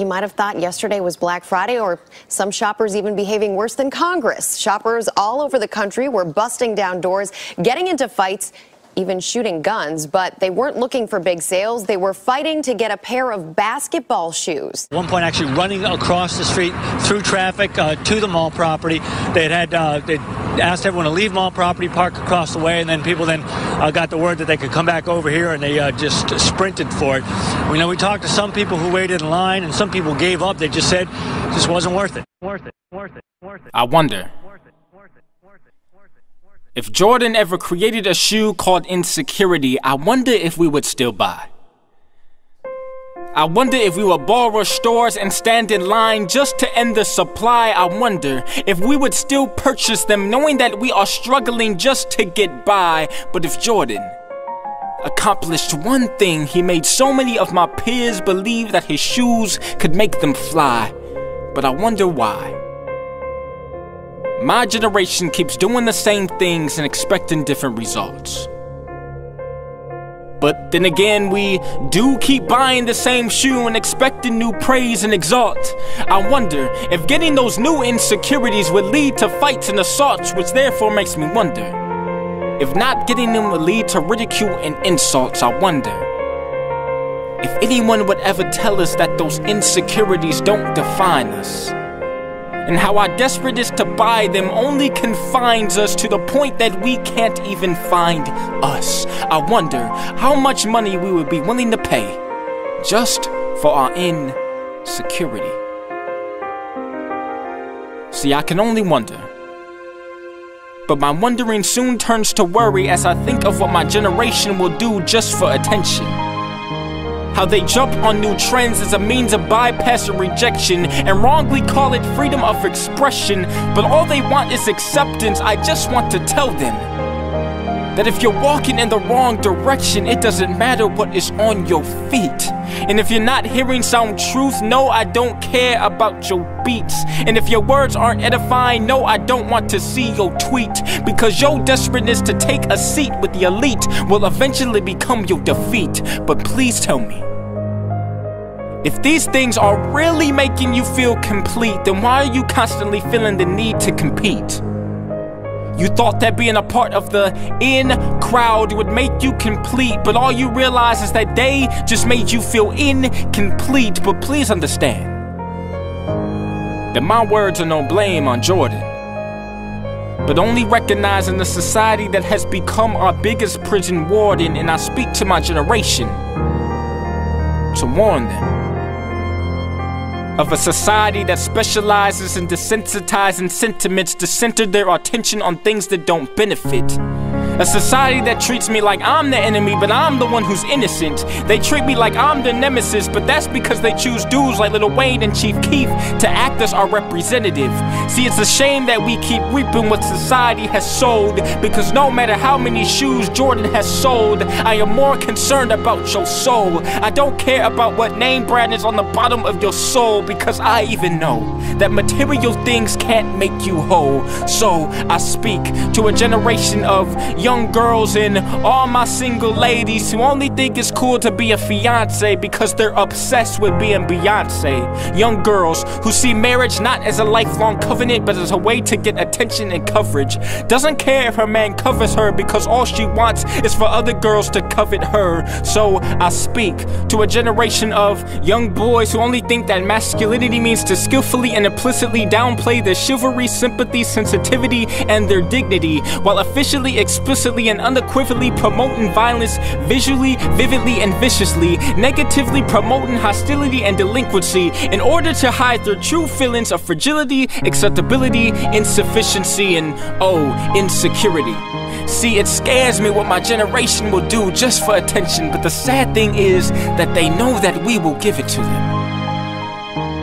you might have thought yesterday was Black Friday, or some shoppers even behaving worse than Congress. Shoppers all over the country were busting down doors, getting into fights, even shooting guns, but they weren't looking for big sales. They were fighting to get a pair of basketball shoes. At one point, actually running across the street through traffic to the mall property. They'd asked everyone to leave mall property, park across the way, and then people got the word that they could come back over here, and they just sprinted for it. We talked to some people who waited in line, and some people gave up. They just said it just wasn't worth it. I wonder if Jordan ever created a shoe called insecurity. I wonder if we would still buy. I wonder if we would borrow stores and stand in line just to end the supply. I wonder if we would still purchase them knowing that we are struggling just to get by. But if Jordan accomplished one thing, he made so many of my peers believe that his shoes could make them fly. But I wonder why. My generation keeps doing the same things and expecting different results. But then again, we do keep buying the same shoe and expecting new praise and exalt. I wonder if getting those new insecurities would lead to fights and assaults, which therefore makes me wonder if not getting them would lead to ridicule and insults. I wonder if anyone would ever tell us that those insecurities don't define us, and how our desperateness to buy them only confines us to the point that we can't even find us. I wonder how much money we would be willing to pay just for our insecurity. See, I can only wonder. But my wondering soon turns to worry as I think of what my generation will do just for attention. How they jump on new trends as a means of bypassing rejection and wrongly call it freedom of expression, but all they want is acceptance. I just want to tell them that if you're walking in the wrong direction, it doesn't matter what is on your feet. And if you're not hearing sound truth, no, I don't care about your beats. And if your words aren't edifying, no, I don't want to see your tweet, because your desperateness to take a seat with the elite will eventually become your defeat. But please tell me, if these things are really making you feel complete, then why are you constantly feeling the need to compete? You thought that being a part of the in crowd would make you complete, but all you realize is that they just made you feel incomplete. But please understand that my words are no blame on Jordan, but only recognizing the society that has become our biggest prison warden. And I speak to my generation to warn them of a society that specializes in desensitizing sentiments to center their attention on things that don't benefit. A society that treats me like I'm the enemy, but I'm the one who's innocent. They treat me like I'm the nemesis, but that's because they choose dudes like Lil Wayne and Chief Keef to act as our representative. See, it's a shame that we keep reaping what society has sold, because no matter how many shoes Jordan has sold, I am more concerned about your soul. I don't care about what name brand is on the bottom of your soul, because I even know that material things can't make you whole. So I speak to a generation of young girls and all my single ladies who only think it's cool to be a fiance because they're obsessed with being Beyonce. Young girls who see marriage not as a lifelong covenant, but as a way to get attention and coverage. Doesn't care if her man covers her, because all she wants is for other girls to covet her. So I speak to a generation of young boys who only think that masculinity means to skillfully and implicitly downplay their chivalry, sympathy, sensitivity, and their dignity, while officially, explicitly, and unequivocally promoting violence visually, vividly, and viciously, negatively promoting hostility and delinquency in order to hide their true feelings of fragility, acceptability, insufficiency, and insecurity. See, it scares me what my generation will do just for attention, but the sad thing is that they know that we will give it to them,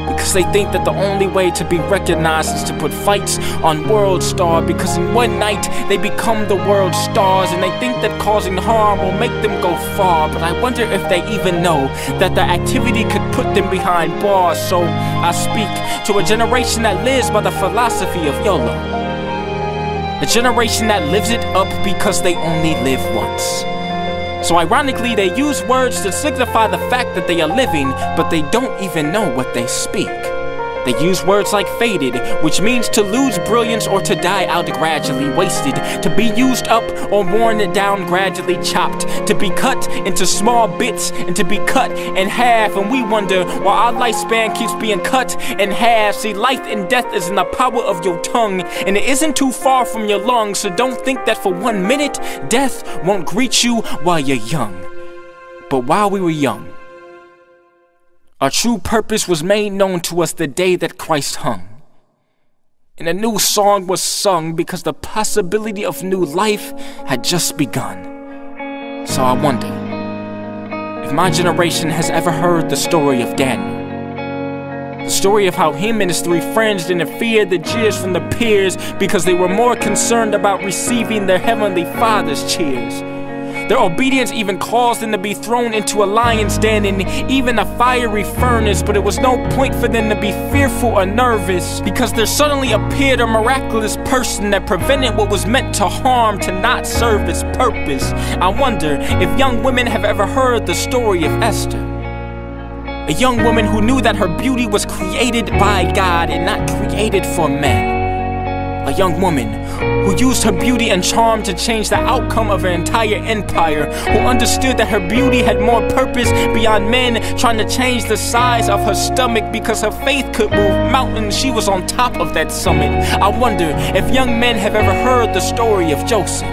because they think that the only way to be recognized is to put fights on World Star, because in one night they become the world stars, and they think that causing harm will make them go far. But I wonder if they even know that the activity could put them behind bars. So I speak to a generation that lives by the philosophy of YOLO, a generation that lives it up because they only live once. So ironically, they use words to signify the fact that they are living, but they don't even know what they speak. They use words like faded, which means to lose brilliance or to die out gradually, wasted, to be used up or worn down, gradually chopped, to be cut into small bits and to be cut in half. And we wonder why our lifespan keeps being cut in half. See, life and death is in the power of your tongue, and it isn't too far from your lungs. So don't think that for 1 minute, death won't greet you while you're young. But while we were young, our true purpose was made known to us the day that Christ hung. And a new song was sung because the possibility of new life had just begun. So I wonder if my generation has ever heard the story of Daniel. The story of how him and his 3 friends didn't fear the jeers from the peers because they were more concerned about receiving their heavenly Father's cheers. Their obedience even caused them to be thrown into a lion's den and even a fiery furnace, but it was no point for them to be fearful or nervous because there suddenly appeared a miraculous person that prevented what was meant to harm to not serve its purpose. I wonder if young women have ever heard the story of Esther. A young woman who knew that her beauty was created by God and not created for men. A young woman who used her beauty and charm to change the outcome of her entire empire, who understood that her beauty had more purpose beyond men trying to change the size of her stomach because her faith could move mountains. She was on top of that summit. I wonder if young men have ever heard the story of Joseph.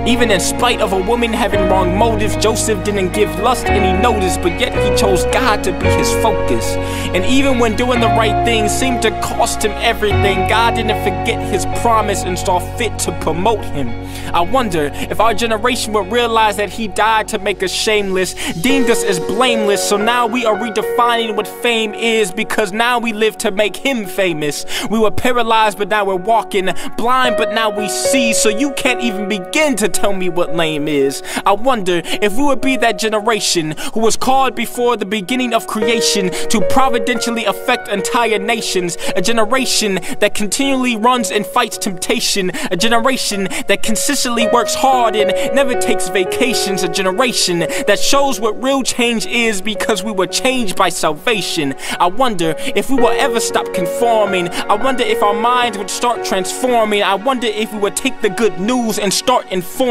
Even in spite of a woman having wrong motives, Joseph didn't give lust any notice, but yet he chose God to be his focus. And even when doing the right thing seemed to cost him everything, God didn't forget his promise and saw fit to promote him. I wonder if our generation would realize that he died to make us shameless, deemed us as blameless, so now we are redefining what fame is because now we live to make him famous. We were paralyzed, but now we're walking, blind, but now we see, so you can't even begin to tell me what lame is. I wonder if we would be that generation who was called before the beginning of creation to providentially affect entire nations, a generation that continually runs and fights temptation, a generation that consistently works hard and never takes vacations, a generation that shows what real change is because we were changed by salvation. I wonder if we will ever stop conforming. I wonder if our minds would start transforming. I wonder if we would take the good news and start informing.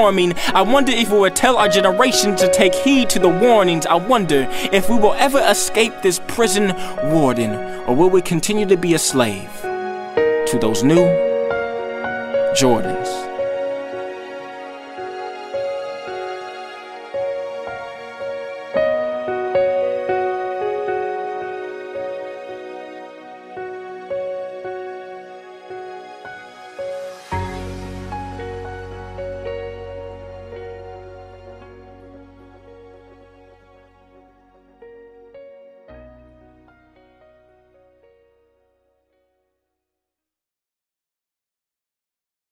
I wonder if we would tell our generation to take heed to the warnings. I wonder if we will ever escape this prison warden, or will we continue to be a slave to those new Jordans?